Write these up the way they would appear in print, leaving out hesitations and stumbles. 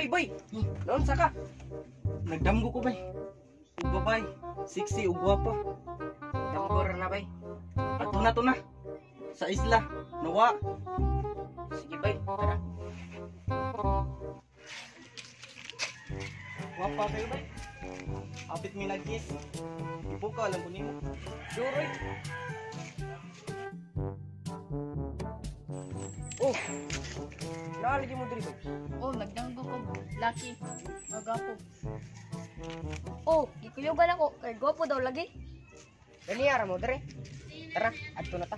Boy! Naon sa ka? Nagdamgo ko, bay. Ug babay, sexy ug gwapa. Tambor na bay. Ato na to na. Sa isla, nawa. Sige bay, tara. Gwapa kayo, bay. Apit mi nag-kiss. Ibuka lang ko nimo. Sure, oy. Oh. Naalagi mo diri, bay. Oh, nagdanggo ko. Lucky. Magapo. Oh, gikuyogan ako. Kay gwapo daw lagi. Dali ara mo dire. Tara, adto na ta.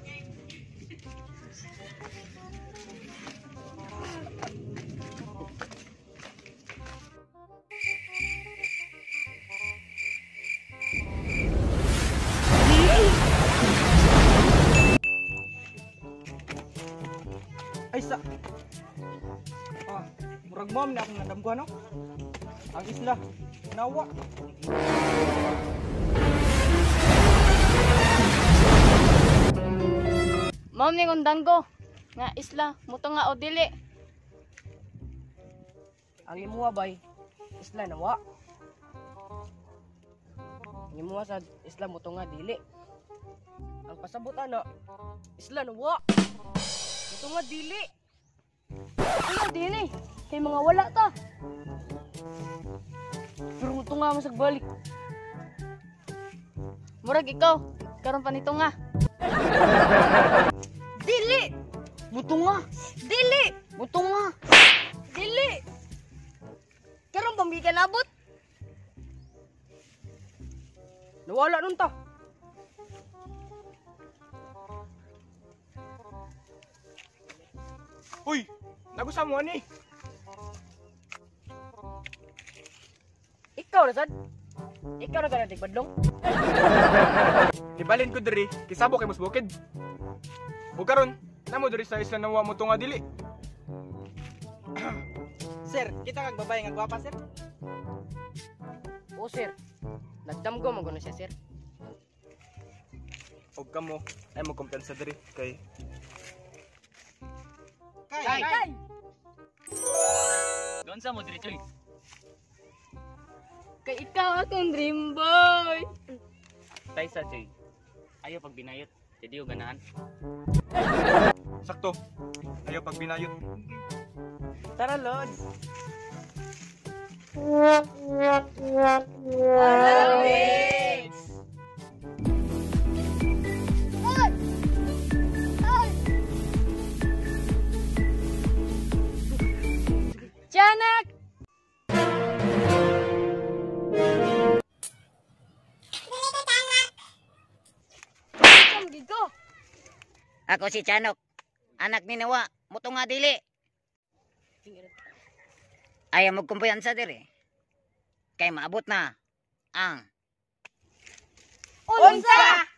Ay sa. Murag mom na akong nadamgo no. Ang isla, nawa. Mao ni kong danggo. Nga isla, muto nga o dili. Ang imuha bay, isla nawa. Ang imuha sa isla mo to nga dili. Ang pasabot ana, isla nawa. Ito nga dili. Ano dili? Kay mga wala ta. Pero muto nga masagbalik. Murag ikaw, karon pa nito nga. Dili! Buto nga! Dili! Buto nga! Dili! Karon pambi ka nabot. Nawala nun ta. Uy, nagusa mo ani. Ikaw na sad. Ikaw na tayo tigbadlong. Ibalin ko diri, kisabo kay musbukid. Ug karon, namo diri sa isla nawa mo to nga dili. Sir, kita kag babae nga gwapa, sir. O sir, nagdamgo mo gano siya sir. Ug kamo ay mo kumpiyansa diri kay Kay. Doon sa mo diri choy. Kay ikaw akong dream boy. Tay sa choy. Ayaw pag binayot. Jadi yung ganahan. sakto. Ayaw pag binayot. Tara, Lods. Alabix! Tiyanak! Ako si Chanok, anak ni Nawa, muto nga dili. Ayaw magkumpiyansa diri. Kay maabot na ang Unsa!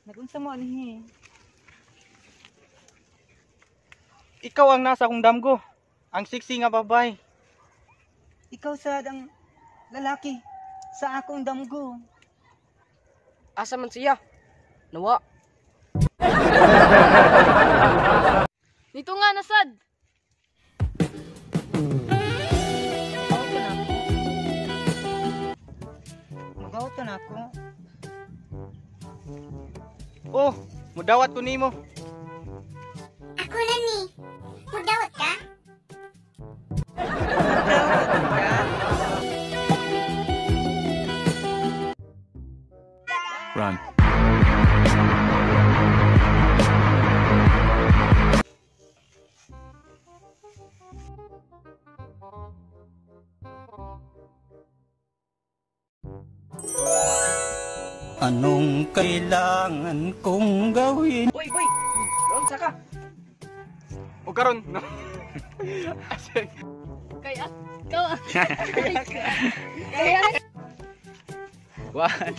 Nagunsa mo ani. Ikaw ang nasa akong damgo. Ang sexy nga babay. Ikaw sad ang lalaki sa akong damgo. Asa man siya? Nawa. Nito nga nasad. Magaw to na ako. Oh, mudawat ko nimo. Ako na ni. Mudawat ka? Run. Anong kailangan kong gawin? Boy! Naon sa ka? Ug karon, no. Asay. Kay ikaw. Kaya One.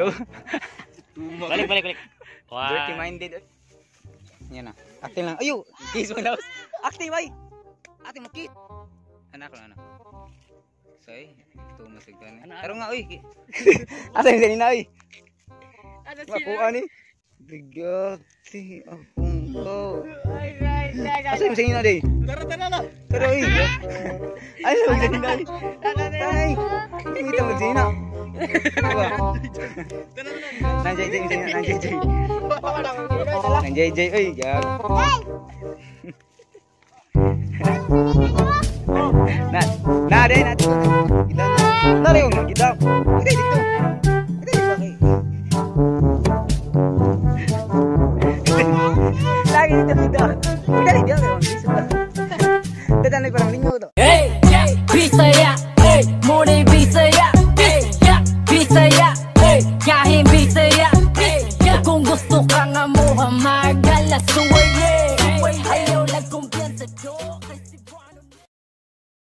Two. Balik. Dirty One. minded. Yan na. Acting lang. Ayo, kiss mo daw. Acting bay. Acting mo kiss. Anak lang anak. Say, ito masigdan. Pero nga oy. Asa yung kanina oy? Ano Makuha ni. Bigati akong Oh. Asa yung sa'yo na, day? Tara, oy. Ay, yung sa'yo na. Ay, kita mo sa'yo na. Diba? Nanjay, oy, gag. Na, day, natin. Kita na. Nari, kita.